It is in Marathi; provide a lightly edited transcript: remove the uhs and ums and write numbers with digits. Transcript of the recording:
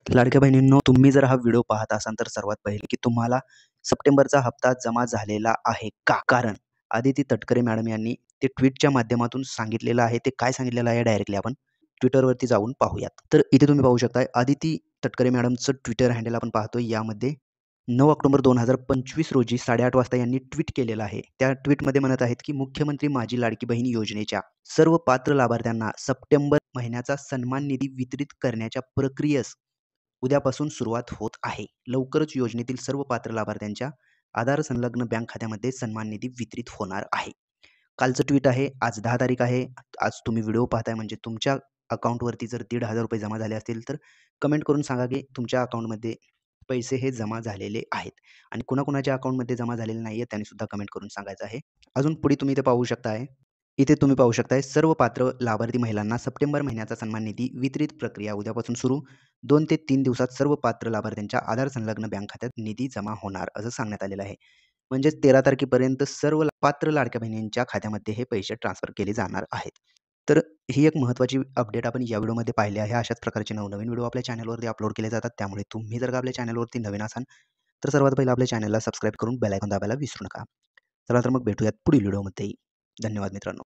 लाडक्या बहिणींनो, तुम्ही जर हा व्हिडिओ पाहत असाल तर सर्वात पहिले की तुम्हाला सप्टेंबरचा हप्ता जमा झालेला आहे का? कारण अदिती तटकरे मॅडम यांनी ते ट्वीटच्या माध्यमातून सांगितलेलं आहे. ते काय सांगितलेलं आहे डायरेक्टली आपण Twitterवरती जाऊन पाहूयात. तर इथे तुम्ही पाहू शकता अदिती तटकरे मॅडमचं Twitter हँडल आपण पाहतोय. यामध्ये 9 ऑक्टोबर 2025 रोजी 8:30 वाजता यांनी ट्वीट केलेलं आहे. त्या ट्वीटमध्ये म्हणत आहेत की मुख्यमंत्री माझी लाडकी बहीण योजनेच्या सर्व पात्र लाभार्थ्यांना सप्टेंबर महिन्याचा सन्मान निधी वितरित करण्याच्या प्रक्रियेस उद्यापासून सुरुवात होत आहे. लवकरच योजनेतील सर्व पात्र लाभार्थ्यांच्या आधार संलग्न बँक खात्यामध्ये सन्मान निधी वितरित होणार आहे. कालचं ट्वीट आहे. आज 10 तारीख आहे. आज तुम्ही व्हिडिओ पाहताय म्हणजे तुमच्या अकाउंटवरती जर ₹1,500 जमा झाले असतील तर कमेंट करून सांगा की तुमच्या अकाउंटमध्ये पैसे हे जमा झालेले आहेत आणि कुणाकुणाच्या अकाउंटमध्ये जमा झालेले नाहीये त्यांनी सुद्धा कमेंट करून सांगायचं आहे. अजून पुढे तुम्ही इथे पाहू शकताय. इथे तुम्ही पाहू शकताय सर्व पात्र लाभार्थी महिलांना सप्टेंबर महिन्याचा सन्मान निधी वितरित प्रक्रिया उद्यापासून सुरू. 2 ते 3 दिवसात सर्व पात्र लाभार्थ्यांच्या आधार संलग्न बँक खात्यात निधी जमा होणार असं सांगण्यात आलेलं आहे. म्हणजेच 13 तारखेपर्यंत सर्व पात्र लाडक्या बहिणींच्या खात्यामध्ये हे पैसे ट्रान्सफर केले जाणार आहेत. तर ही एक महत्त्वाची अपडेट आपण या व्हिडिओमध्ये पाहिली आहे. अशाच प्रकारचे नवनवीन व्हिडिओ आपल्या चॅनलवरती अपलोड केले जातात. त्यामुळे तुम्ही जर का आपल्या चॅनलवरती नवीन असाल तर सर्वात पहिलं आपल्या चॅनलला सबस्क्राईब करून बेल आयकॉन दाबायला विसरू नका. चला तर मग भेटूयात पुढील व्हिडिओमध्ये. धन्यवाद मित्रांनो.